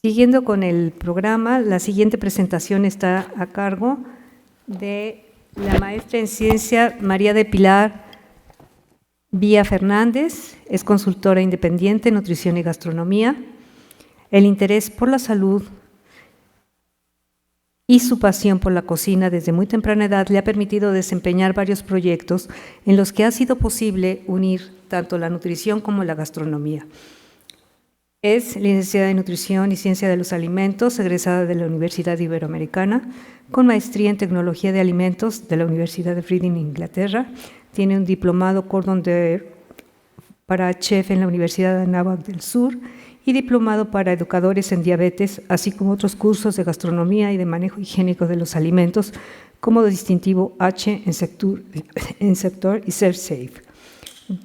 Siguiendo con el programa, la siguiente presentación está a cargo de la maestra en ciencia María de Pilar Vía Fernández, es consultora independiente en nutrición y gastronomía. El interés por la salud y su pasión por la cocina desde muy temprana edad le ha permitido desempeñar varios proyectos en los que ha sido posible unir tanto la nutrición como la gastronomía. Es licenciada en Nutrición y Ciencia de los Alimentos, egresada de la Universidad Iberoamericana, con maestría en Tecnología de Alimentos de la Universidad de Reading, Inglaterra. Tiene un diplomado Cordon Bleu para chef en la Universidad de Anáhuac del Sur y diplomado para educadores en diabetes, así como otros cursos de gastronomía y de manejo higiénico de los alimentos, como distintivo H en sector y ServSafe.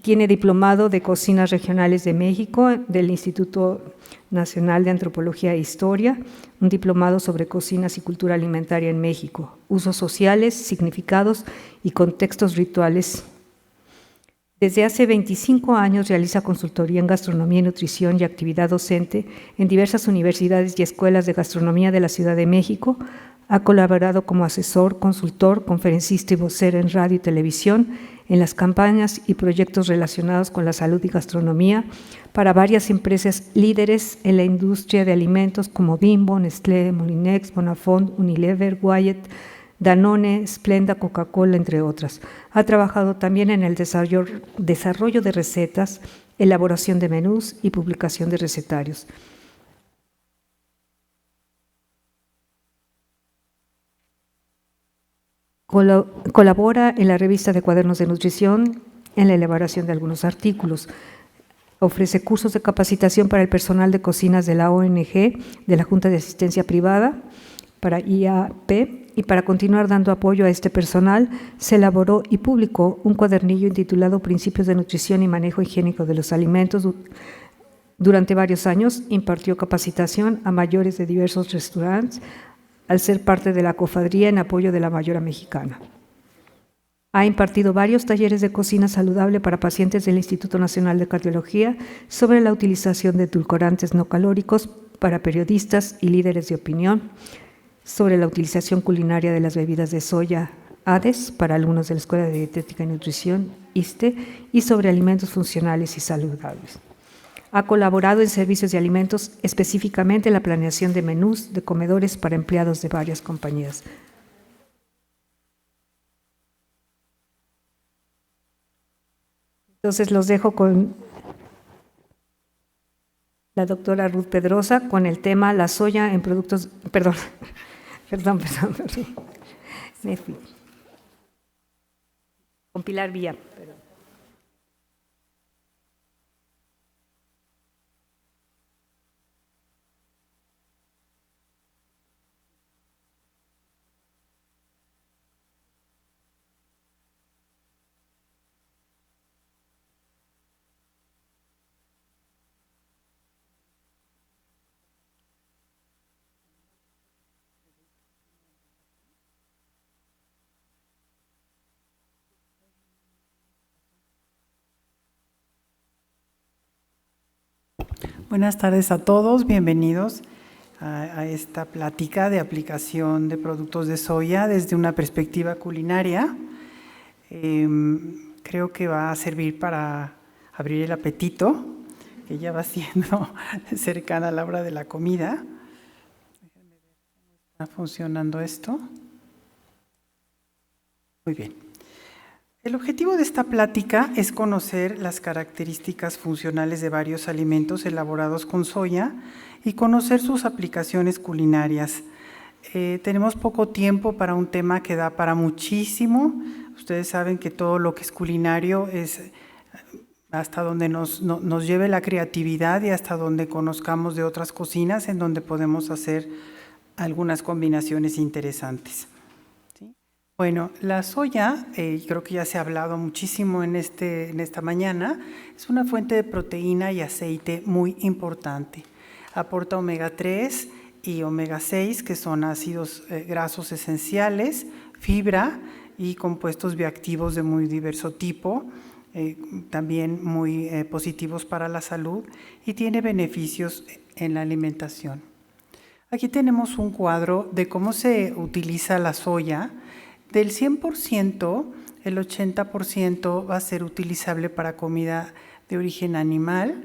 Tiene diplomado de Cocinas Regionales de México del Instituto Nacional de Antropología e Historia, un diplomado sobre cocinas y cultura alimentaria en México, usos sociales, significados y contextos rituales. Desde hace 25 años realiza consultoría en gastronomía y nutrición y actividad docente en diversas universidades y escuelas de gastronomía de la Ciudad de México. Ha colaborado como asesor, consultor, conferencista y vocero en radio y televisión, en las campañas y proyectos relacionados con la salud y gastronomía para varias empresas líderes en la industria de alimentos como Bimbo, Nestlé, Molinex, Bonafont, Unilever, Wyeth, Danone, Splenda, Coca-Cola, entre otras. Ha trabajado también en el desarrollo de recetas, elaboración de menús y publicación de recetarios. Colabora en la revista de Cuadernos de Nutrición en la elaboración de algunos artículos. Ofrece cursos de capacitación para el personal de cocinas de la ONG, de la Junta de Asistencia Privada, para IAP, y para continuar dando apoyo a este personal, se elaboró y publicó un cuadernillo intitulado Principios de Nutrición y Manejo Higiénico de los Alimentos. Durante varios años impartió capacitación a mayores de diversos restaurantes, al ser parte de la cofradía en apoyo de la Mayora Mexicana. Ha impartido varios talleres de cocina saludable para pacientes del Instituto Nacional de Cardiología sobre la utilización de edulcorantes no calóricos para periodistas y líderes de opinión, sobre la utilización culinaria de las bebidas de soya ADES para alumnos de la Escuela de Dietética y Nutrición, ISTE, y sobre alimentos funcionales y saludables. Ha colaborado en servicios de alimentos, específicamente en la planeación de menús de comedores para empleados de varias compañías. Entonces los dejo con la doctora Ruth Pedrosa con el tema la soya en productos, perdón. Me fui. Con Pilar Vía, perdón. Buenas tardes a todos, bienvenidos a esta plática de aplicación de productos de soya desde una perspectiva culinaria. Creo que va a servir para abrir el apetito, que ya va siendo cercana a la hora de la comida. ¿Está funcionando esto? Muy bien. El objetivo de esta plática es conocer las características funcionales de varios alimentos elaborados con soya y conocer sus aplicaciones culinarias. Tenemos poco tiempo para un tema que da para muchísimo. Ustedes saben que todo lo que es culinario es hasta donde nos lleve la creatividad y hasta donde conozcamos de otras cocinas en donde podemos hacer algunas combinaciones interesantes. Bueno, la soya, creo que ya se ha hablado muchísimo en esta mañana, es una fuente de proteína y aceite muy importante. Aporta omega 3 y omega 6, que son ácidos grasos esenciales, fibra y compuestos bioactivos de muy diverso tipo, también muy positivos para la salud y tiene beneficios en la alimentación. Aquí tenemos un cuadro de cómo se utiliza la soya. Del 100%, el 80% va a ser utilizable para comida de origen animal,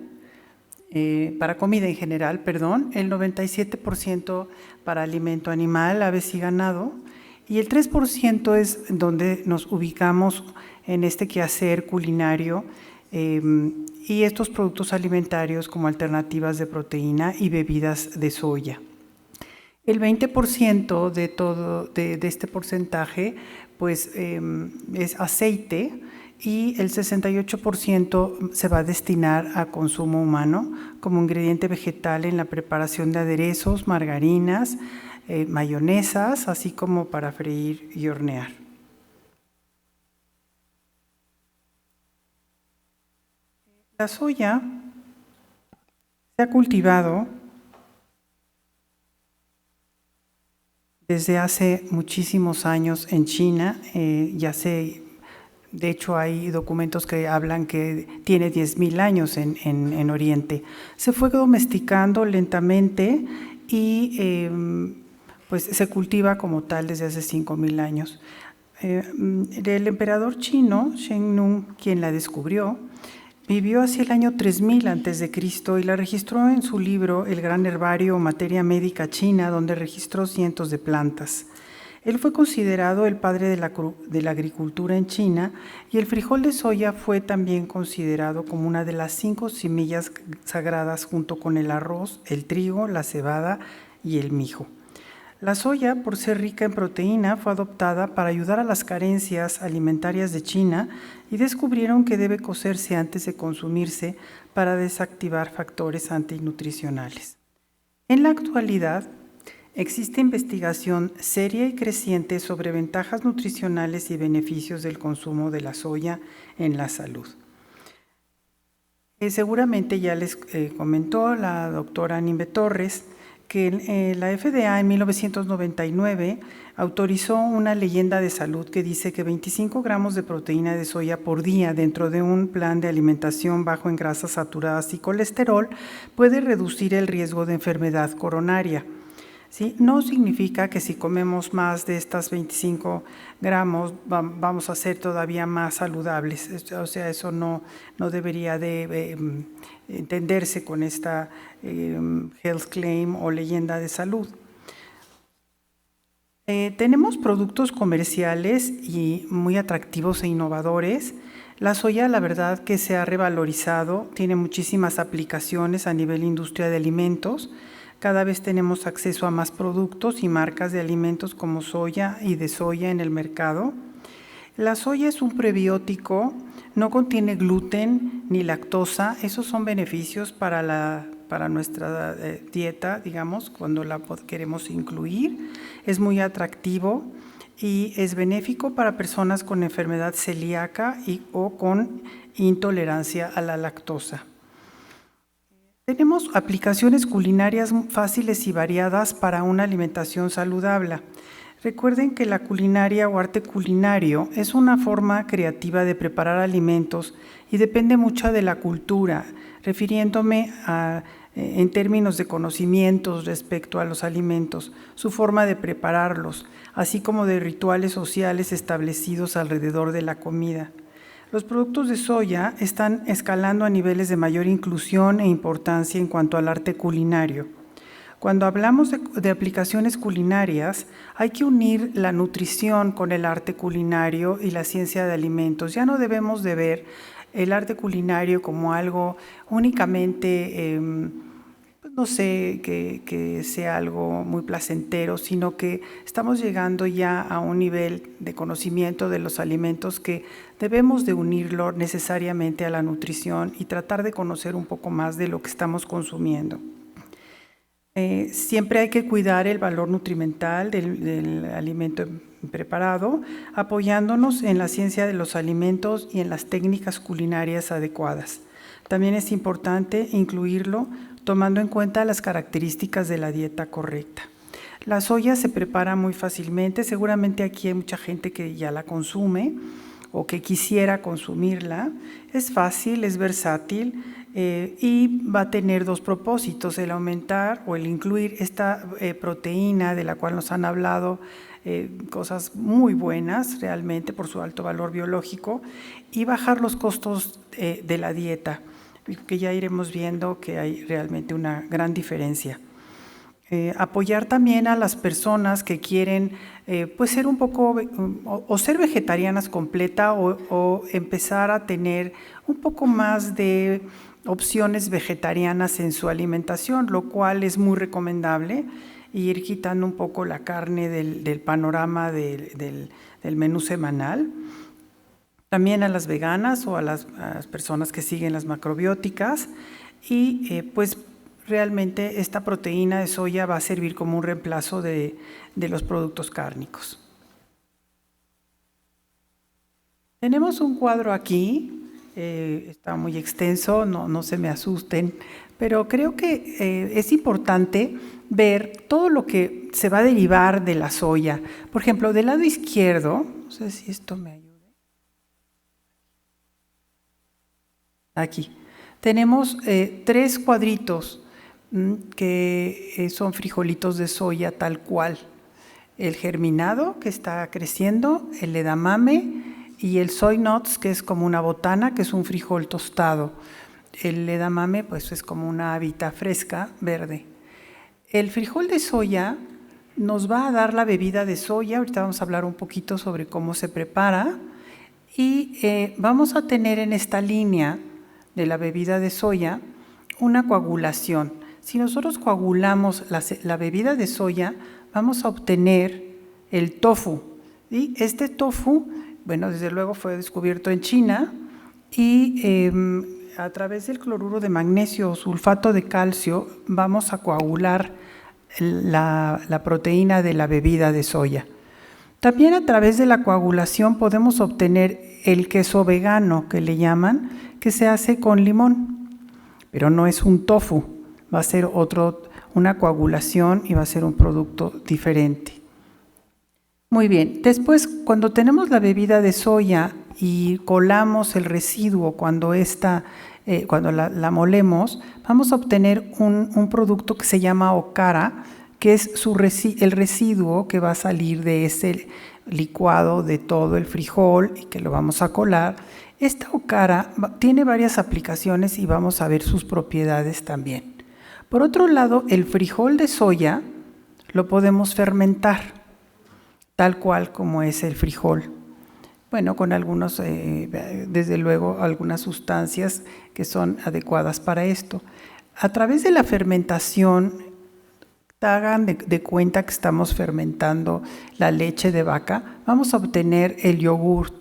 para comida en general, perdón, el 97% para alimento animal, aves y ganado, y el 3% es donde nos ubicamos en este quehacer culinario y estos productos alimentarios como alternativas de proteína y bebidas de soya. El 20% de este porcentaje pues, es aceite y el 68% se va a destinar a consumo humano como ingrediente vegetal en la preparación de aderezos, margarinas, mayonesas, así como para freír y hornear. La soya se ha cultivado desde hace muchísimos años en China, de hecho hay documentos que hablan que tiene 10.000 años en Oriente. Se fue domesticando lentamente y pues se cultiva como tal desde hace 5.000 años. El emperador chino, Shen Nung, quien la descubrió, vivió hacia el año 3000 a.C. y la registró en su libro El Gran Herbario o Materia Médica China, donde registró cientos de plantas. Él fue considerado el padre de la agricultura en China y el frijol de soya fue también considerado como una de las 5 semillas sagradas junto con el arroz, el trigo, la cebada y el mijo. La soya, por ser rica en proteína, fue adoptada para ayudar a las carencias alimentarias de China y descubrieron que debe cocerse antes de consumirse para desactivar factores antinutricionales. En la actualidad, existe investigación seria y creciente sobre ventajas nutricionales y beneficios del consumo de la soya en la salud. Seguramente ya les comentó la doctora Nimbe Torres que la FDA en 1999 autorizó una leyenda de salud que dice que 25 gramos de proteína de soya por día dentro de un plan de alimentación bajo en grasas saturadas y colesterol puede reducir el riesgo de enfermedad coronaria. ¿Sí? No significa que si comemos más de estas 25 gramos vamos a ser todavía más saludables. O sea, eso no debería de entenderse con esta health claim o leyenda de salud. Tenemos productos comerciales y muy atractivos e innovadores. La soya, la verdad que se ha revalorizado, tiene muchísimas aplicaciones a nivel industria de alimentos. Cada vez tenemos acceso a más productos y marcas de alimentos como soya y de soya en el mercado. La soya es un prebiótico, no contiene gluten ni lactosa. Esos son beneficios para nuestra dieta, digamos, cuando la queremos incluir. Es muy atractivo y es benéfico para personas con enfermedad celíaca o con intolerancia a la lactosa. Tenemos aplicaciones culinarias fáciles y variadas para una alimentación saludable. Recuerden que la culinaria o arte culinario es una forma creativa de preparar alimentos y depende mucho de la cultura, refiriéndome en términos de conocimientos respecto a los alimentos, su forma de prepararlos, así como de rituales sociales establecidos alrededor de la comida. Los productos de soya están escalando a niveles de mayor inclusión e importancia en cuanto al arte culinario. Cuando hablamos de aplicaciones culinarias, hay que unir la nutrición con el arte culinario y la ciencia de alimentos. Ya no debemos de ver el arte culinario como algo únicamente, no sé, que sea algo muy placentero, sino que estamos llegando ya a un nivel de conocimiento de los alimentos que debemos de unirlo necesariamente a la nutrición y tratar de conocer un poco más de lo que estamos consumiendo. Siempre hay que cuidar el valor nutrimental del alimento preparado, apoyándonos en la ciencia de los alimentos y en las técnicas culinarias adecuadas. También es importante incluirlo tomando en cuenta las características de la dieta correcta. La soya se prepara muy fácilmente, seguramente aquí hay mucha gente que ya la consume o que quisiera consumirla. Es fácil, es versátil y va a tener dos propósitos, el aumentar o el incluir esta proteína de la cual nos han hablado, cosas muy buenas realmente por su alto valor biológico, y bajar los costos de la dieta, que ya iremos viendo que hay realmente una gran diferencia. Apoyar también a las personas que quieren pues ser un poco o ser vegetarianas completa o empezar a tener un poco más de opciones vegetarianas en su alimentación, lo cual es muy recomendable, y ir quitando un poco la carne del panorama del menú semanal. También a las veganas o a las personas que siguen las macrobióticas, y pues realmente esta proteína de soya va a servir como un reemplazo de los productos cárnicos. Tenemos un cuadro aquí, está muy extenso, no se me asusten, pero creo que es importante ver todo lo que se va a derivar de la soya. Por ejemplo, del lado izquierdo, no sé si esto me ayuda. Aquí tenemos 3 cuadritos que son frijolitos de soya tal cual. El germinado, que está creciendo, el edamame y el soy nuts, que es como una botana, que es un frijol tostado. El edamame pues es como una habita fresca, verde. El frijol de soya nos va a dar la bebida de soya. Ahorita vamos a hablar un poquito sobre cómo se prepara, y vamos a tener en esta línea de la bebida de soya una coagulación. Si nosotros coagulamos la bebida de soya, vamos a obtener el tofu. ¿Sí? Este tofu, bueno, desde luego fue descubierto en China, y a través del cloruro de magnesio o sulfato de calcio vamos a coagular la proteína de la bebida de soya. También a través de la coagulación podemos obtener el queso vegano, que le llaman, que se hace con limón, pero no es un tofu, va a ser una coagulación y va a ser un producto diferente. Muy bien, después cuando tenemos la bebida de soya y colamos el residuo, cuando la molemos, vamos a obtener un producto que se llama okara, que es el residuo que va a salir de ese licuado de todo el frijol y que lo vamos a colar. Esta okara tiene varias aplicaciones y vamos a ver sus propiedades también. Por otro lado, el frijol de soya lo podemos fermentar, tal cual como es el frijol. Bueno, con desde luego, algunas sustancias que son adecuadas para esto. A través de la fermentación, hagan de cuenta que estamos fermentando la leche de vaca, vamos a obtener el yogur,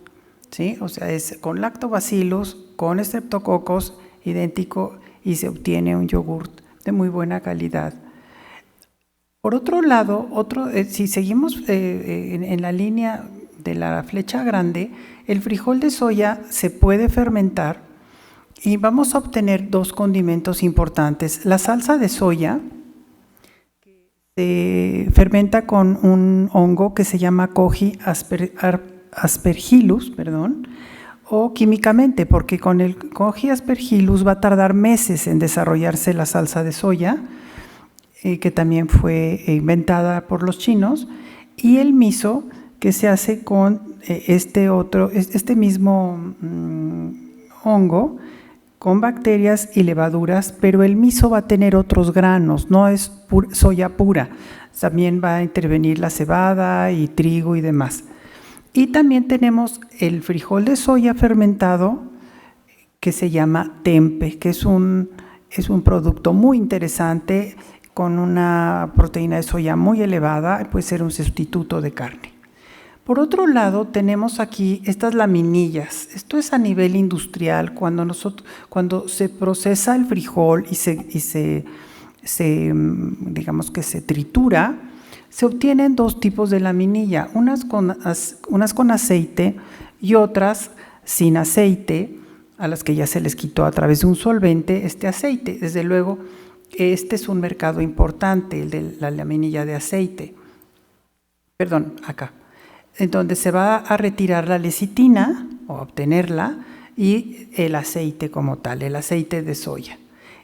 ¿sí? O sea, es con lactobacillus, con estreptococos idéntico, y se obtiene un yogur de muy buena calidad. Por otro lado, si seguimos en la línea de la flecha grande, el frijol de soya se puede fermentar y vamos a obtener 2 condimentos importantes. La salsa de soya se fermenta con un hongo que se llama Coffea aspergillus, o químicamente, porque con el Coffea aspergillus va a tardar meses en desarrollarse la salsa de soya, que también fue inventada por los chinos, y el miso, que se hace con este mismo hongo, con bacterias y levaduras, pero el miso va a tener otros granos, no es soya pura, también va a intervenir la cebada y trigo y demás. Y también tenemos el frijol de soya fermentado, que se llama tempe, que es un producto muy interesante, con una proteína de soya muy elevada, puede ser un sustituto de carne. Por otro lado, tenemos aquí estas laminillas. Esto es a nivel industrial, cuando se procesa el frijol y digamos que se tritura, se obtienen 2 tipos de laminilla, unas con aceite y otras sin aceite, a las que ya se les quitó a través de un solvente este aceite. Desde luego, este es un mercado importante, el de la laminilla de aceite. Perdón, acá. En donde se va a retirar la lecitina o obtenerla, y el aceite como tal, el aceite de soya.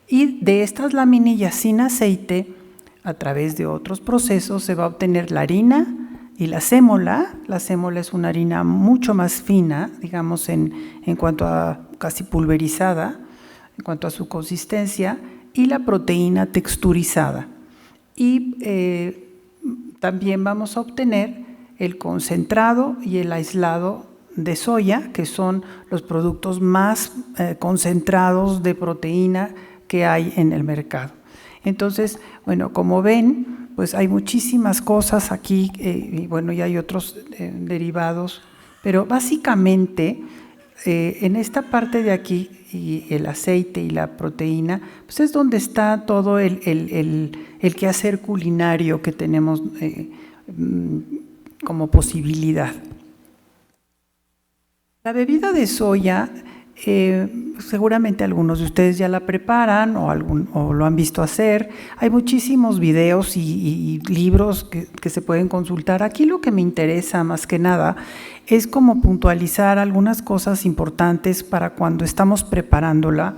Y de estas laminillas sin aceite, a través de otros procesos, se va a obtener la harina y la sémola. La sémola es una harina mucho más fina, digamos, en cuanto a casi pulverizada, en cuanto a su consistencia, y la proteína texturizada. Y también vamos a obtener el concentrado y el aislado de soya, que son los productos más concentrados de proteína que hay en el mercado. Entonces, bueno, como ven, pues hay muchísimas cosas aquí, y bueno, y hay otros derivados, pero básicamente en esta parte de aquí, y el aceite y la proteína, pues es donde está todo el quehacer culinario que tenemos como posibilidad. La bebida de soya, seguramente algunos de ustedes ya la preparan o lo han visto hacer. Hay muchísimos videos y libros que se pueden consultar. Aquí lo que me interesa más que nada es como puntualizar algunas cosas importantes para cuando estamos preparándola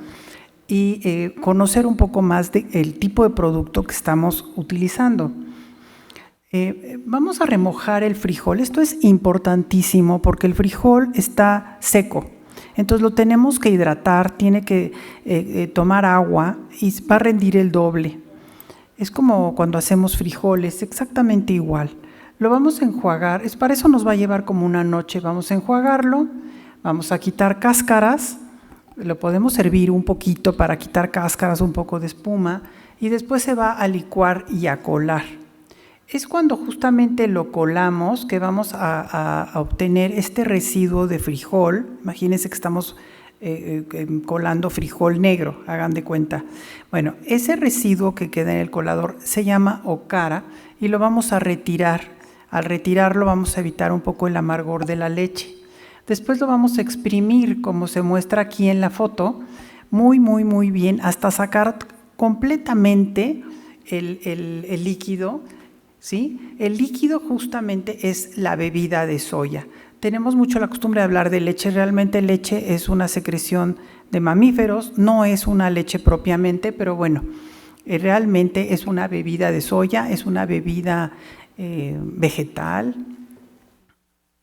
y conocer un poco más del tipo de producto que estamos utilizando. Vamos a remojar el frijol. Esto es importantísimo porque el frijol está seco. Entonces lo tenemos que hidratar, tiene que tomar agua y va a rendir el doble. Es como cuando hacemos frijoles, exactamente igual. Lo vamos a enjuagar, para eso nos va a llevar como una noche. Vamos a enjuagarlo, vamos a quitar cáscaras, lo podemos hervir un poquito para quitar cáscaras, un poco de espuma, y después se va a licuar y a colar. Es cuando justamente lo colamos que vamos a obtener este residuo de frijol. Imagínense que estamos colando frijol negro, hagan de cuenta. Bueno, ese residuo que queda en el colador se llama okara y lo vamos a retirar. Al retirarlo vamos a evitar un poco el amargor de la leche. Después lo vamos a exprimir, como se muestra aquí en la foto, muy, muy, muy bien, hasta sacar completamente el líquido. ¿Sí? El líquido justamente es la bebida de soya. Tenemos mucho la costumbre de hablar de leche. Realmente leche es una secreción de mamíferos, no es una leche propiamente, pero bueno, realmente es una bebida de soya, es una bebida vegetal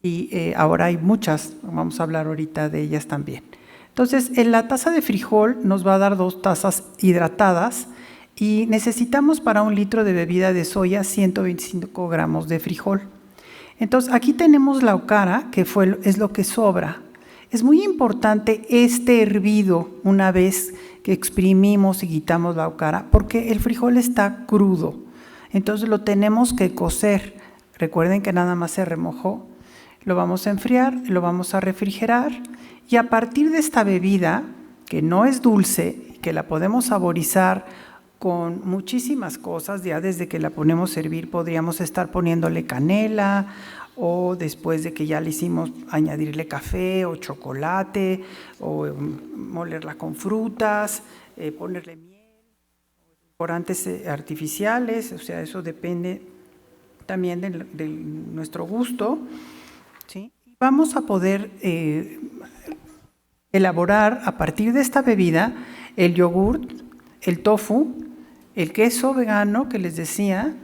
y ahora hay muchas, vamos a hablar ahorita de ellas también. Entonces, en la taza de frijol nos va a dar 2 tazas hidratadas. Y necesitamos para 1 litro de bebida de soya 125 gramos de frijol. Entonces aquí tenemos la okara, que es lo que sobra. Es muy importante este hervido una vez que exprimimos y quitamos la okara, porque el frijol está crudo. Entonces lo tenemos que cocer. Recuerden que nada más se remojó. Lo vamos a enfriar, lo vamos a refrigerar y a partir de esta bebida, que no es dulce, que la podemos saborizar con muchísimas cosas, ya desde que la ponemos a hervir podríamos estar poniéndole canela o después de que ya le hicimos añadirle café o chocolate o molerla con frutas, ponerle miel, edulcorantes artificiales, o sea, eso depende también de nuestro gusto, ¿sí? Vamos a poder elaborar a partir de esta bebida el yogurt, el tofu, el queso vegano que les decía,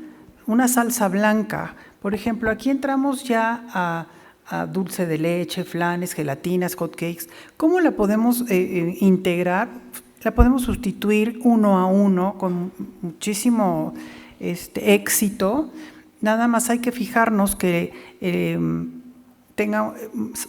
una salsa blanca. Por ejemplo, aquí entramos ya a dulce de leche, flanes, gelatinas, hot cakes. ¿Cómo la podemos integrar? La podemos sustituir 1 a 1 con muchísimo éxito. Nada más hay que fijarnos que tenga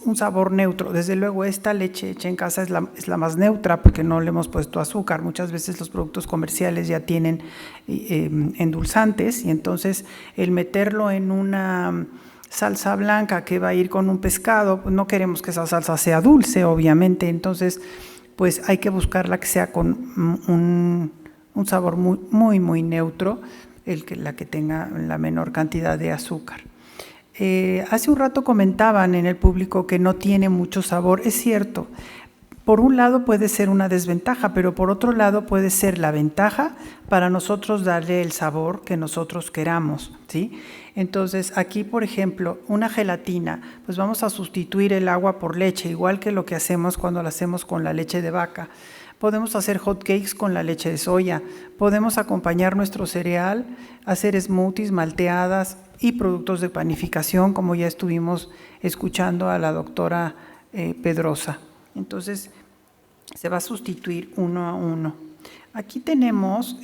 un sabor neutro. Desde luego esta leche hecha en casa es la más neutra porque no le hemos puesto azúcar. Muchas veces los productos comerciales ya tienen endulzantes y entonces el meterlo en una salsa blanca que va a ir con un pescado, pues no queremos que esa salsa sea dulce, obviamente. Entonces pues hay que buscarla que sea con un sabor muy, muy, muy neutro, la que tenga la menor cantidad de azúcar. Hace un rato comentaban en el público que no tiene mucho sabor. Es cierto, por un lado puede ser una desventaja, pero por otro lado puede ser la ventaja para nosotros darle el sabor que nosotros queramos, ¿sí? Entonces, aquí, por ejemplo, una gelatina, pues vamos a sustituir el agua por leche, igual que lo que hacemos cuando lo hacemos con la leche de vaca. Podemos hacer hot cakes con la leche de soya, podemos acompañar nuestro cereal, hacer smoothies, malteadas y productos de panificación, como ya estuvimos escuchando a la doctora Pedrosa. Entonces, se va a sustituir uno a uno. Aquí tenemos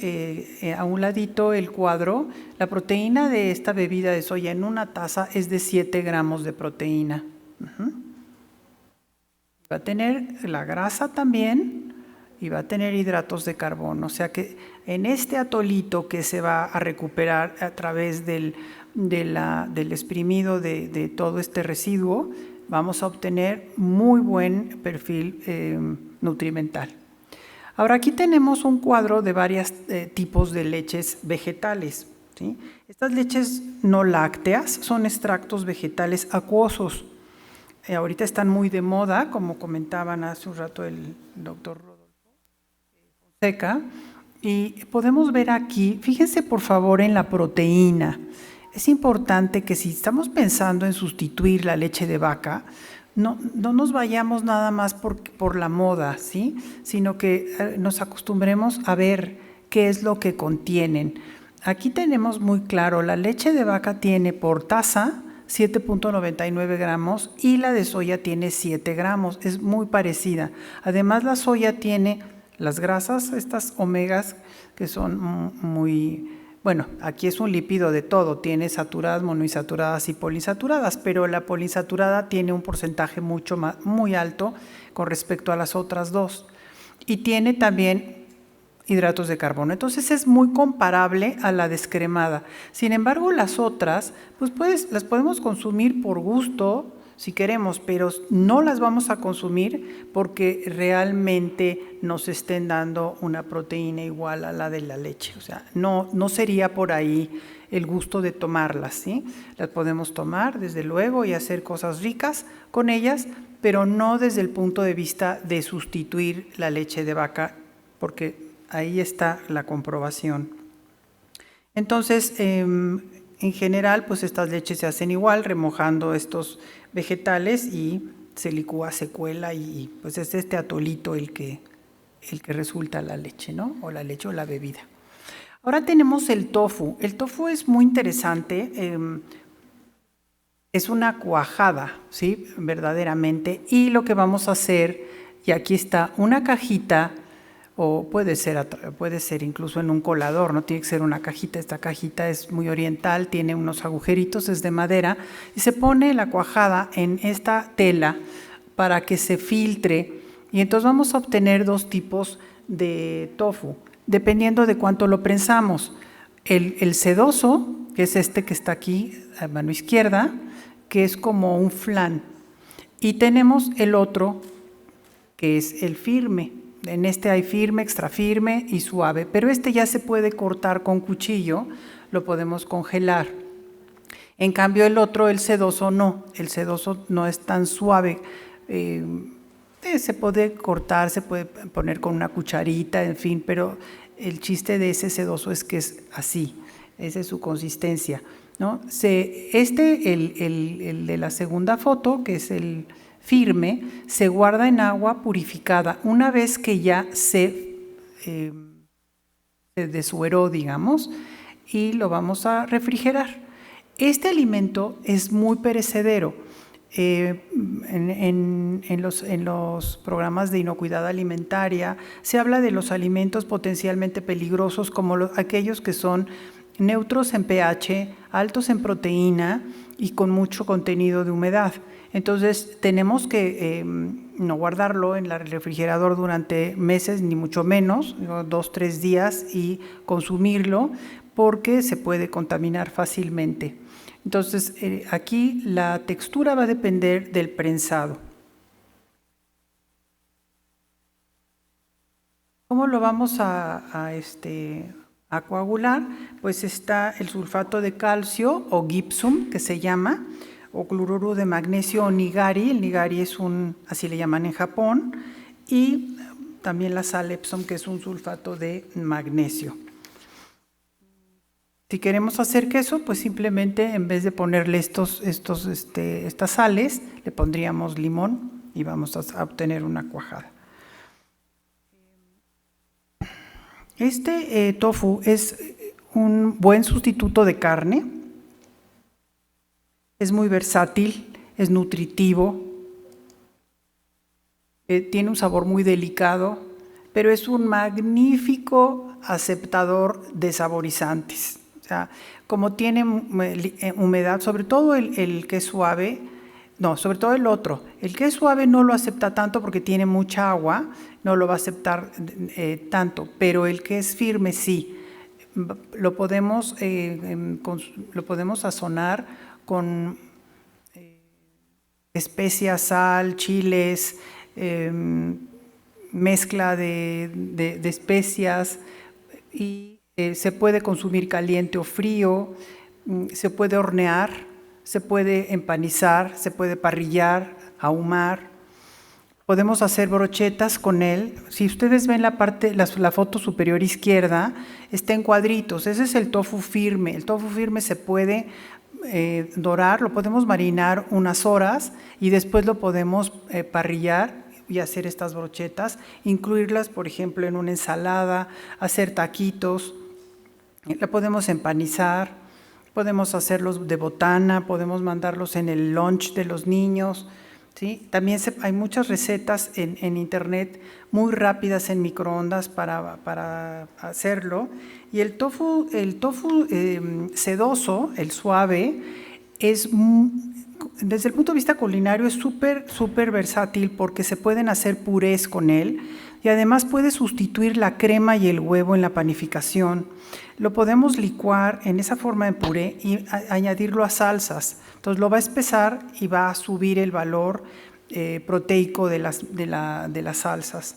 a un ladito el cuadro. La proteína de esta bebida de soya en una taza es de 7 gramos de proteína. Va a tener la grasa también y va a tener hidratos de carbono. O sea que en este atolito que se va a recuperar a través del exprimido de todo este residuo, vamos a obtener muy buen perfil nutrimental. Ahora aquí tenemos un cuadro de varios tipos de leches vegetales, ¿sí? Estas leches no lácteas son extractos vegetales acuosos. Ahorita están muy de moda, como comentaban hace un rato el doctor Rodolfo Fonseca, y podemos ver aquí, fíjense por favor en la proteína. Es importante que si estamos pensando en sustituir la leche de vaca, no nos vayamos nada más por la moda, ¿sí? Sino que nos acostumbremos a ver qué es lo que contienen. Aquí tenemos muy claro, la leche de vaca tiene por taza 7.99 gramos y la de soya tiene 7 gramos, es muy parecida. Además la soya tiene las grasas, estas omegas que son muy... Bueno, aquí es un lípido de todo, tiene saturadas, monoinsaturadas y poliinsaturadas, pero la poliinsaturada tiene un porcentaje muy alto con respecto a las otras dos. Y tiene también hidratos de carbono, entonces es muy comparable a la descremada. Sin embargo, las otras, pues las podemos consumir por gusto, si queremos, pero no las vamos a consumir porque realmente nos estén dando una proteína igual a la de la leche. O sea, no sería por ahí el gusto de tomarlas, ¿sí? Las podemos tomar, desde luego, y hacer cosas ricas con ellas, pero no desde el punto de vista de sustituir la leche de vaca, porque ahí está la comprobación. Entonces, en general, pues estas leches se hacen igual, remojando estos vegetales y se licúa, se cuela y pues es este atolito el que resulta la leche, ¿no? O la leche o la bebida. Ahora tenemos el tofu. El tofu es muy interesante, es una cuajada, ¿sí? Verdaderamente. Y lo que vamos a hacer, y aquí está una cajita, o puede ser incluso en un colador, no tiene que ser una cajita. Esta cajita es muy oriental, tiene unos agujeritos, es de madera, y se pone la cuajada en esta tela para que se filtre, y entonces vamos a obtener dos tipos de tofu, dependiendo de cuánto lo prensamos. El sedoso, que es este que está aquí a mano izquierda, que es como un flan, y tenemos el otro, que es el firme. En este hay firme, extra firme y suave, pero este ya se puede cortar con cuchillo, lo podemos congelar. En cambio el otro, el sedoso no es tan suave, se puede cortar, se puede poner con una cucharita, en fin, pero el chiste de ese sedoso es que es así, esa es su consistencia, ¿no? El de la segunda foto, que es el firme, se guarda en agua purificada una vez que ya se desueró, digamos, y lo vamos a refrigerar. Este alimento es muy perecedero. En los programas de inocuidad alimentaria se habla de los alimentos potencialmente peligrosos como aquellos que son neutros en pH, altos en proteína y con mucho contenido de humedad. Entonces tenemos que no guardarlo en el refrigerador durante meses, ni mucho menos, 2-3 días, y consumirlo porque se puede contaminar fácilmente. Entonces aquí la textura va a depender del prensado. ¿Cómo lo vamos a coagular? Pues está el sulfato de calcio o gypsum, que se llama, o cloruro de magnesio o nigari. El nigari es así le llaman en Japón, y también la sal Epsom, que es un sulfato de magnesio. Si queremos hacer queso, pues simplemente en vez de ponerle estas sales, le pondríamos limón y vamos a obtener una cuajada. Este tofu es un buen sustituto de carne, es muy versátil, es nutritivo, tiene un sabor muy delicado, pero es un magnífico aceptador de saborizantes. O sea, como tiene humedad, sobre todo el que es suave, no, sobre todo el otro. El que es suave no lo acepta tanto porque tiene mucha agua, no lo va a aceptar tanto, pero el que es firme sí. Lo podemos sazonar con especias, sal, chiles, mezcla de especias, y se puede consumir caliente o frío, se puede hornear, se puede empanizar, se puede parrillar, ahumar. Podemos hacer brochetas con él. Si ustedes ven la foto superior izquierda, está en cuadritos. Ese es el tofu firme. El tofu firme se puede dorar, lo podemos marinar unas horas y después lo podemos parrillar y hacer estas brochetas, incluirlas, por ejemplo, en una ensalada, hacer taquitos. La podemos empanizar, podemos hacerlos de botana, podemos mandarlos en el lunch de los niños, ¿sí? También hay muchas recetas en internet muy rápidas en microondas para hacerlo. Y el tofu sedoso, el suave, desde el punto de vista culinario es súper versátil porque se pueden hacer purés con él y además puede sustituir la crema y el huevo en la panificación. Lo podemos licuar en esa forma de puré y añadirlo a salsas. Entonces lo va a espesar y va a subir el valor proteico de las salsas.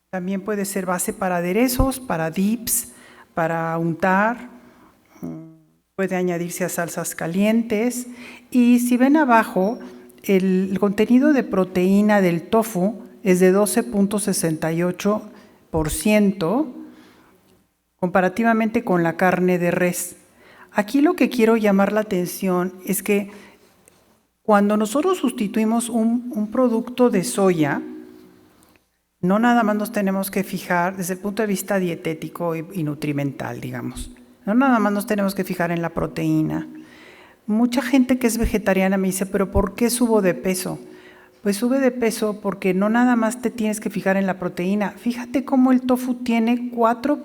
También puede ser base para aderezos, para dips, para untar. Puede añadirse a salsas calientes. Y si ven abajo, el contenido de proteína del tofu es de 12.68% comparativamente con la carne de res. Aquí lo que quiero llamar la atención es que cuando nosotros sustituimos un producto de soya, no nada más nos tenemos que fijar desde el punto de vista dietético y nutrimental, digamos. No nada más nos tenemos que fijar en la proteína. Mucha gente que es vegetariana me dice, ¿pero por qué subo de peso? Pues sube de peso porque no nada más te tienes que fijar en la proteína. Fíjate cómo el tofu tiene 4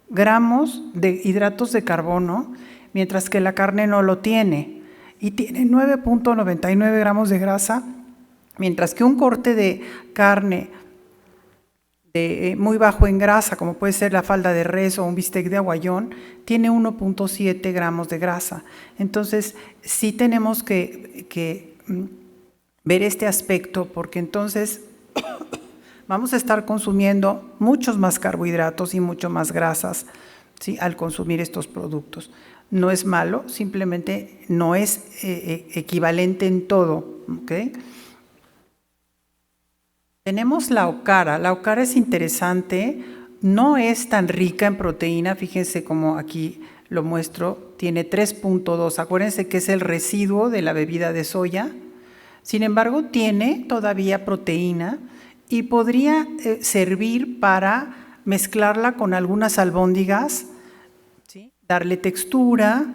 gramos de hidratos de carbono, mientras que la carne no lo tiene. Y tiene 9.99 gramos de grasa, mientras que un corte de carne muy bajo en grasa, como puede ser la falda de res o un bistec de aguayón, tiene 1.7 gramos de grasa. Entonces, sí tenemos que ver este aspecto, porque entonces vamos a estar consumiendo muchos más carbohidratos y mucho más grasas, ¿sí?, al consumir estos productos. No es malo, simplemente no es equivalente en todo, ¿ok? Tenemos la okara. La okara es interesante, no es tan rica en proteína, fíjense como aquí lo muestro, tiene 3.2, acuérdense que es el residuo de la bebida de soya, sin embargo tiene todavía proteína y podría servir para mezclarla con algunas albóndigas, ¿sí?, darle textura,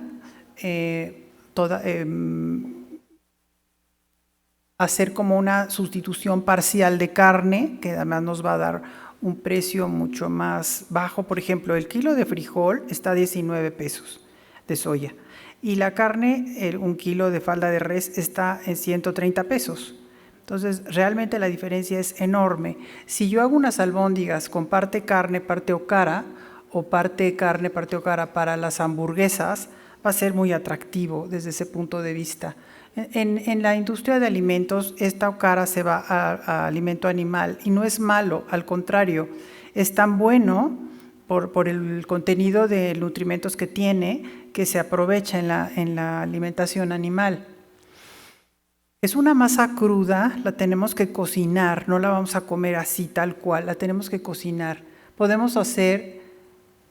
hacer como una sustitución parcial de carne, que además nos va a dar un precio mucho más bajo. Por ejemplo, el kilo de frijol está a 19 pesos de soya y la carne, un kilo de falda de res está en 130 pesos. Entonces, realmente la diferencia es enorme. Si yo hago unas albóndigas con parte carne, parte okara, o parte carne, parte okara para las hamburguesas, va a ser muy atractivo desde ese punto de vista. En la industria de alimentos, esta okara se va a alimento animal y no es malo, al contrario, es tan bueno por el contenido de nutrimentos que tiene que se aprovecha en la alimentación animal. Es una masa cruda, la tenemos que cocinar, no la vamos a comer así tal cual, la tenemos que cocinar. Podemos hacer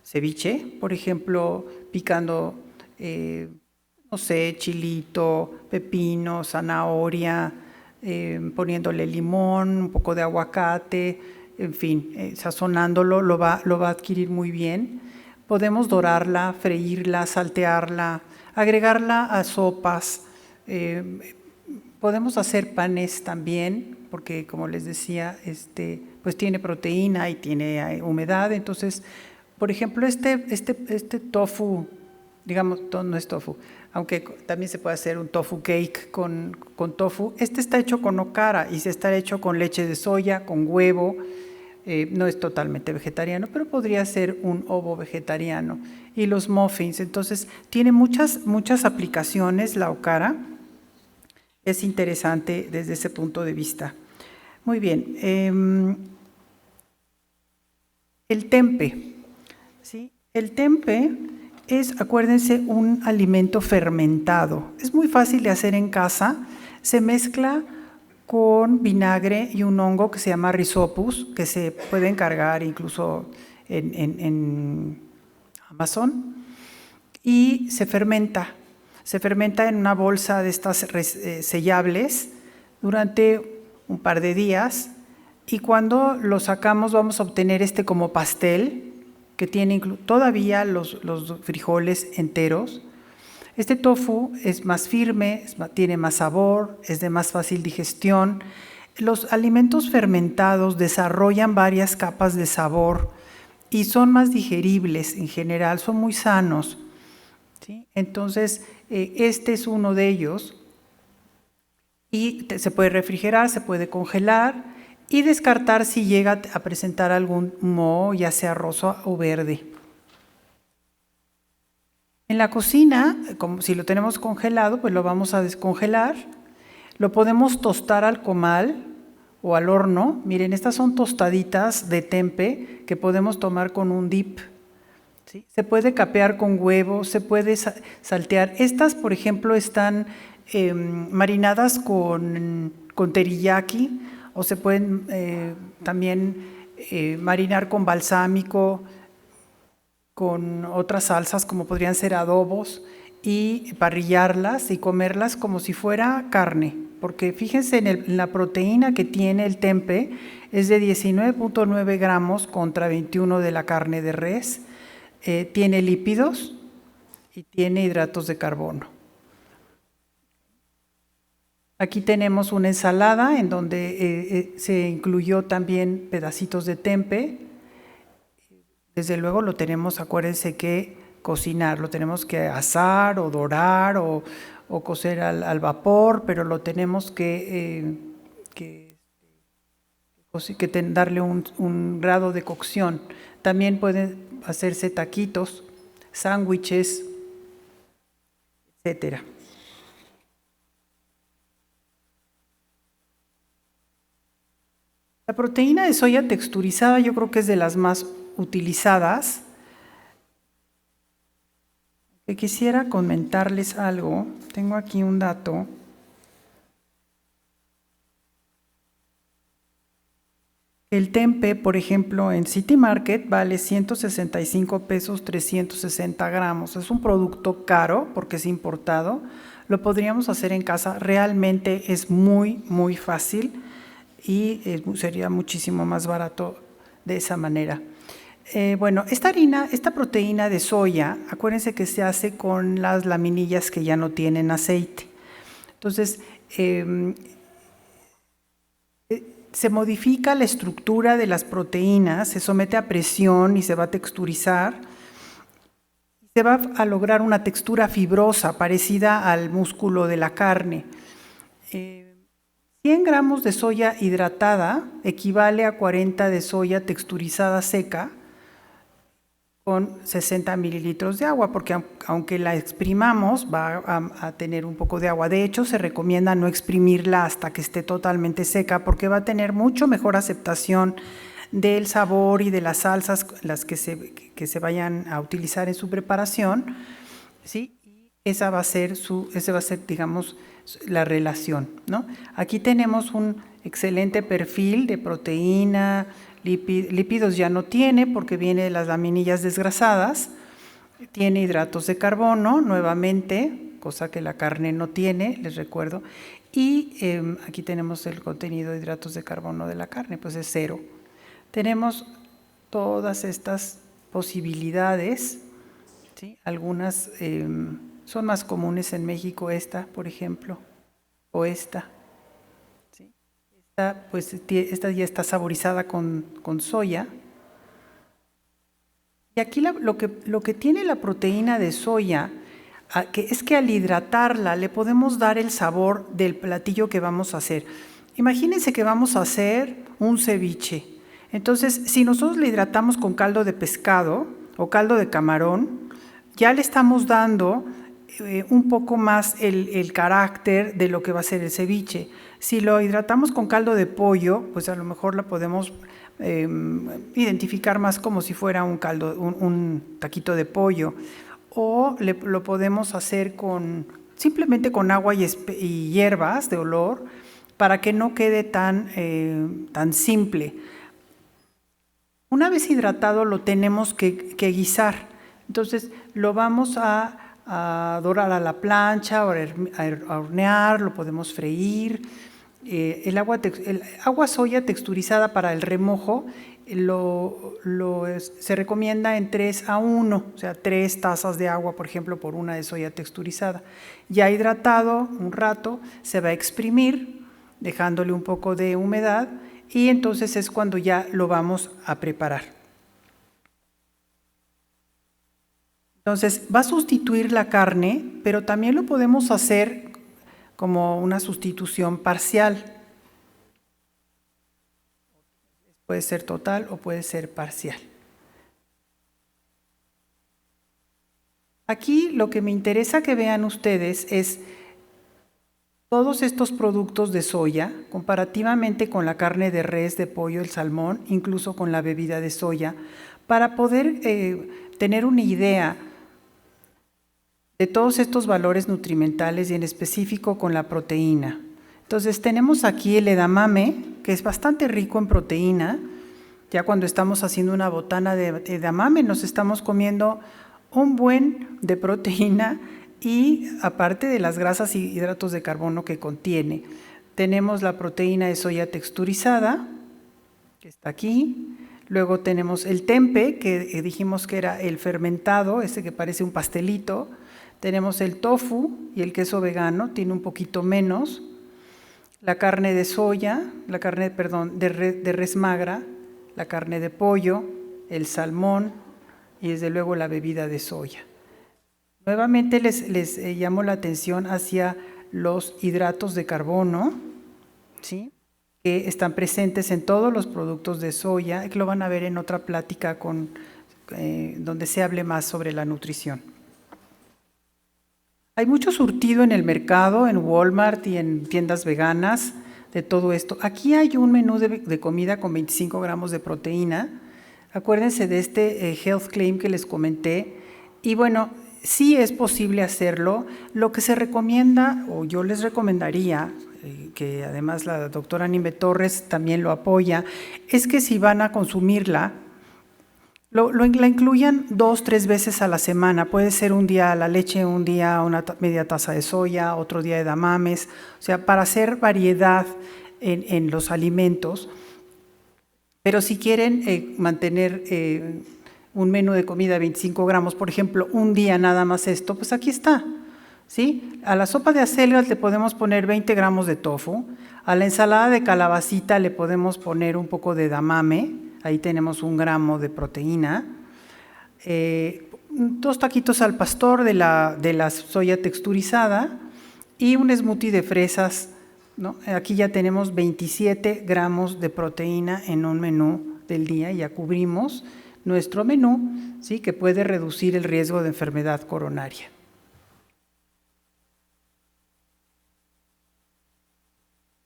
ceviche, por ejemplo, picando, no sé, chilito, pepino, zanahoria, poniéndole limón, un poco de aguacate, en fin, sazonándolo, lo va a adquirir muy bien. Podemos dorarla, freírla, saltearla, agregarla a sopas. Podemos hacer panes también, porque como les decía, pues tiene proteína y tiene humedad. Entonces, por ejemplo, este tofu, digamos, no es tofu, aunque también se puede hacer un tofu cake con tofu. Este está hecho con okara y se está hecho con leche de soya, con huevo. No es totalmente vegetariano, pero podría ser un ovo vegetariano. Y los muffins, entonces tiene muchas aplicaciones la okara. Es interesante desde ese punto de vista. Muy bien. El tempe. ¿Sí? El tempe es, acuérdense, un alimento fermentado. Es muy fácil de hacer en casa. Se mezcla con vinagre y un hongo que se llama Rhizopus, que se puede encargar incluso en Amazon, y se fermenta. Se fermenta en una bolsa de estas sellables durante un par de días, y cuando lo sacamos vamos a obtener como pastel que tiene todavía los frijoles enteros. Este tofu es más firme, tiene más sabor, es de más fácil digestión. Los alimentos fermentados desarrollan varias capas de sabor y son más digeribles en general, son muy sanos. ¿Sí? Entonces, este es uno de ellos y se puede refrigerar, se puede congelar y descartar si llega a presentar algún moho, ya sea rosa o verde. En la cocina, como si lo tenemos congelado, pues lo vamos a descongelar. Lo podemos tostar al comal o al horno. Miren, estas son tostaditas de tempe que podemos tomar con un dip. ¿Sí? Se puede capear con huevo, se puede saltear. Estas, por ejemplo, están marinadas con teriyaki, o se pueden también marinar con balsámico, con otras salsas como podrían ser adobos, y parrillarlas y comerlas como si fuera carne, porque fíjense en la proteína que tiene el tempe, es de 19.9 gramos contra 21 de la carne de res. Tiene lípidos y tiene hidratos de carbono. Aquí tenemos una ensalada en donde se incluyó también pedacitos de tempe. Desde luego lo tenemos, acuérdense que cocinar, lo tenemos que asar o dorar o cocer al vapor, pero lo tenemos que darle un grado de cocción. También pueden hacerse taquitos, sándwiches, etcétera. La proteína de soya texturizada yo creo que es de las más utilizadas. Quisiera comentarles algo. Tengo aquí un dato. El tempe, por ejemplo, en City Market vale 165 pesos 360 gramos. Es un producto caro porque es importado. Lo podríamos hacer en casa. Realmente es muy, muy fácil y sería muchísimo más barato de esa manera. Bueno, esta proteína de soya, acuérdense que se hace con las laminillas que ya no tienen aceite. Entonces, se modifica la estructura de las proteínas, se somete a presión y se va a texturizar. Se va a lograr una textura fibrosa parecida al músculo de la carne. 100 gramos de soya hidratada equivale a 40 de soya texturizada seca con 60 mililitros de agua, porque aunque la exprimamos va a tener un poco de agua. De hecho, se recomienda no exprimirla hasta que esté totalmente seca, porque va a tener mucho mejor aceptación del sabor y de las salsas las que se vayan a utilizar en su preparación, ¿sí? esa va a ser, digamos, la relación, ¿no? Aquí tenemos un excelente perfil de proteína, lípidos ya no tiene porque viene de las laminillas desgrasadas, tiene hidratos de carbono nuevamente, cosa que la carne no tiene, les recuerdo, y aquí tenemos el contenido de hidratos de carbono de la carne, pues es 0. Tenemos todas estas posibilidades, ¿sí? Algunas son más comunes en México, esta, por ejemplo, o esta. ¿Sí? Esta ya está saborizada con soya. Y aquí lo que tiene la proteína de soya es que al hidratarla le podemos dar el sabor del platillo que vamos a hacer. Imagínense que vamos a hacer un ceviche. Entonces, si nosotros le hidratamos con caldo de pescado o caldo de camarón, ya le estamos dando un poco más el carácter de lo que va a ser el ceviche. Si lo hidratamos con caldo de pollo, pues a lo mejor la podemos identificar más como si fuera un taquito de pollo, o lo podemos hacer simplemente con agua y hierbas de olor para que no quede tan simple. Una vez hidratado lo tenemos que guisar, entonces lo vamos a dorar a la plancha o a hornear, lo podemos freír. El agua soya texturizada para el remojo se recomienda en 3:1, o sea, 3 tazas de agua, por ejemplo, por una de soya texturizada. Ya hidratado un rato, se va a exprimir, dejándole un poco de humedad, y entonces es cuando ya lo vamos a preparar. Entonces, va a sustituir la carne, pero también lo podemos hacer como una sustitución parcial. Puede ser total o puede ser parcial. Aquí lo que me interesa que vean ustedes es todos estos productos de soya, comparativamente con la carne de res, de pollo, el salmón, incluso con la bebida de soya, para poder tener una idea de todos estos valores nutrimentales y en específico con la proteína. Entonces tenemos aquí el edamame, que es bastante rico en proteína. Ya cuando estamos haciendo una botana de edamame nos estamos comiendo un buen de proteína, y aparte de las grasas y hidratos de carbono que contiene. Tenemos la proteína de soya texturizada, que está aquí. Luego tenemos el tempe, que dijimos que era el fermentado, ese que parece un pastelito. Tenemos el tofu y el queso vegano, tiene un poquito menos. La carne de soya, de res magra, la carne de pollo, el salmón y desde luego la bebida de soya. Nuevamente les llamo la atención hacia los hidratos de carbono, ¿sí?, que están presentes en todos los productos de soya, que lo van a ver en otra plática donde se hable más sobre la nutrición. Hay mucho surtido en el mercado, en Walmart y en tiendas veganas de todo esto. Aquí hay un menú de comida con 25 gramos de proteína. Acuérdense de este Health Claim que les comenté. Y bueno, sí es posible hacerlo. Lo que se recomienda, o yo les recomendaría, que además la doctora Nimbe Torres también lo apoya, es que si van a consumirla, la incluyan 2-3 veces a la semana. Puede ser un día la leche, un día una media taza de soya, otro día edamames, o sea, para hacer variedad en los alimentos. Pero si quieren mantener un menú de comida de 25 gramos, por ejemplo, un día nada más esto, pues aquí está, ¿sí? A la sopa de acelgas le podemos poner 20 gramos de tofu, a la ensalada de calabacita le podemos poner un poco de edamame, ahí tenemos 1 gramo de proteína, 2 taquitos al pastor de la soya texturizada y un smoothie de fresas, ¿no? Aquí ya tenemos 27 gramos de proteína en un menú del día, ya cubrimos nuestro menú, ¿sí?, que puede reducir el riesgo de enfermedad coronaria.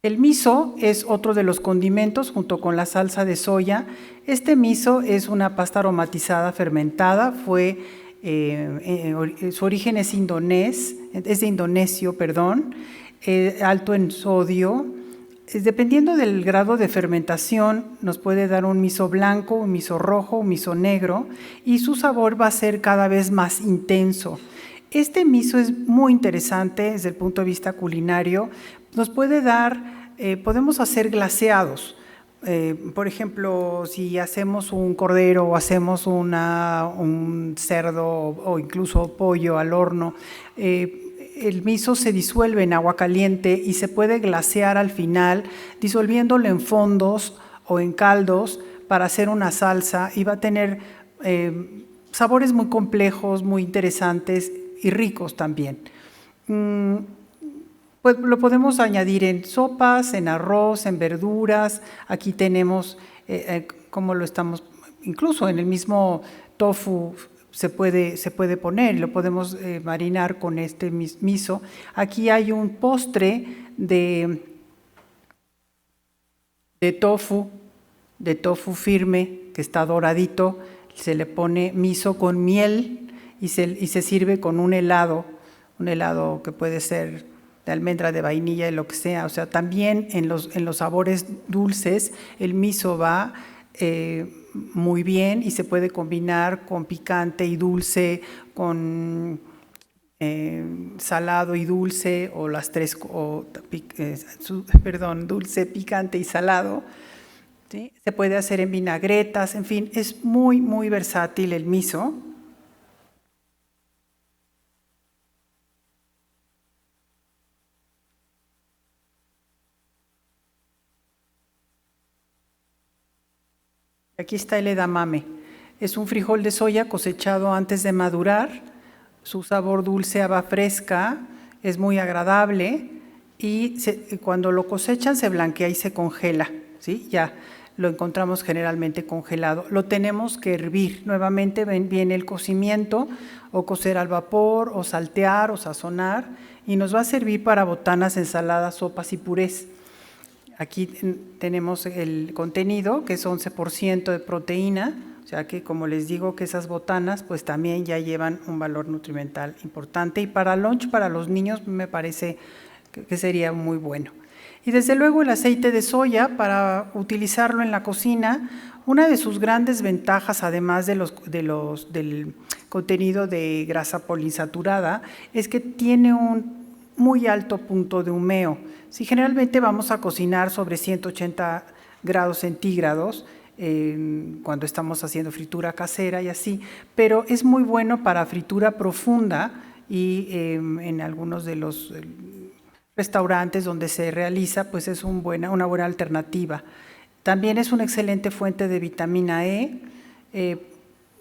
El miso es otro de los condimentos junto con la salsa de soya. Este miso es una pasta aromatizada fermentada, fue Su origen es de indonesio, alto en sodio. Dependiendo del grado de fermentación, nos puede dar un miso blanco, un miso rojo, un miso negro, y su sabor va a ser cada vez más intenso. Este miso es muy interesante desde el punto de vista culinario. Nos puede dar, podemos hacer glaseados. Por ejemplo, si hacemos un cordero o hacemos un cerdo o incluso pollo al horno, el miso se disuelve en agua caliente y se puede glasear al final, disolviéndolo en fondos o en caldos para hacer una salsa, y va a tener sabores muy complejos, muy interesantes y ricos también. Pues lo podemos añadir en sopas, en arroz, en verduras. Aquí tenemos como lo estamos, incluso en el mismo tofu se puede poner, lo podemos marinar con este miso. Aquí hay un postre de tofu firme que está doradito, se le pone miso con miel y se sirve con un helado que puede ser de almendra, de vainilla, de lo que sea. O sea, también en los sabores dulces el miso va muy bien y se puede combinar con picante y dulce, con salado y dulce, o las tres, dulce, picante y salado. ¿Sí? Se puede hacer en vinagretas, en fin, es muy, muy versátil el miso. Aquí está el edamame. Es un frijol de soya cosechado antes de madurar. Su sabor dulce, haba fresca, es muy agradable, y cuando lo cosechan se blanquea y se congela, ¿sí? Ya lo encontramos generalmente congelado. Lo tenemos que hervir. Nuevamente viene el cocimiento, o cocer al vapor, o saltear, o sazonar, y nos va a servir para botanas, ensaladas, sopas y purés. Aquí tenemos el contenido, que es 11% de proteína, o sea que, como les digo, que esas botanas pues también ya llevan un valor nutrimental importante, y para lunch, para los niños, me parece que sería muy bueno. Y desde luego el aceite de soya, para utilizarlo en la cocina. Una de sus grandes ventajas, además del contenido de grasa poliinsaturada, es que tiene un muy alto punto de humeo. Si generalmente vamos a cocinar sobre 180 grados centígrados cuando estamos haciendo fritura casera y así, pero es muy bueno para fritura profunda, y en algunos de los restaurantes donde se realiza, pues es una buena alternativa. También es una excelente fuente de vitamina E.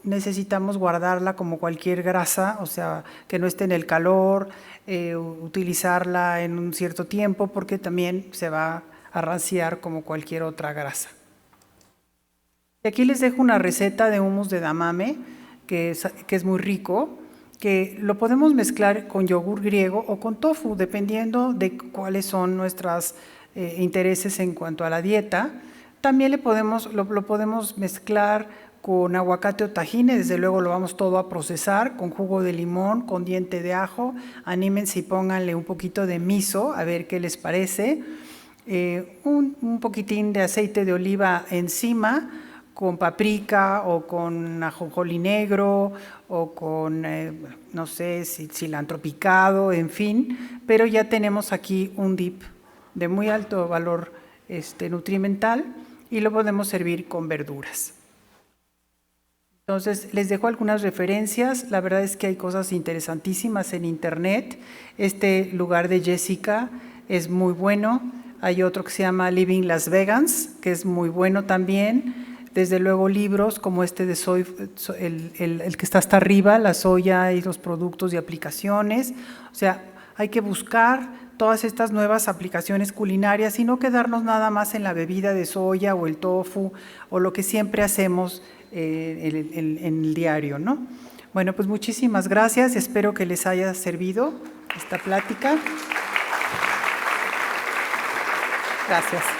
Necesitamos guardarla como cualquier grasa, o sea, que no esté en el calor, utilizarla en un cierto tiempo, porque también se va a ranciar como cualquier otra grasa. Y aquí les dejo una receta de hummus de edamame, que es muy rico, que lo podemos mezclar con yogur griego o con tofu, dependiendo de cuáles son nuestros intereses en cuanto a la dieta. También lo podemos mezclar con aguacate o tahine. Desde luego lo vamos todo a procesar con jugo de limón, con diente de ajo. Anímense y pónganle un poquito de miso, a ver qué les parece. Un poquitín de aceite de oliva encima, con paprika o con ajonjolí negro o con, no sé, cilantro picado, en fin. Pero ya tenemos aquí un dip de muy alto valor nutrimental, y lo podemos servir con verduras. Entonces, les dejo algunas referencias. La verdad es que hay cosas interesantísimas en internet. Este lugar de Jessica es muy bueno. Hay otro que se llama Living Las Vegans, que es muy bueno también. Desde luego libros como este de el que está hasta arriba, la soya y los productos y aplicaciones. O sea, hay que buscar todas estas nuevas aplicaciones culinarias y no quedarnos nada más en la bebida de soya o el tofu o lo que siempre hacemos en el diario, ¿no? Bueno, pues muchísimas gracias. Espero que les haya servido esta plática. Gracias.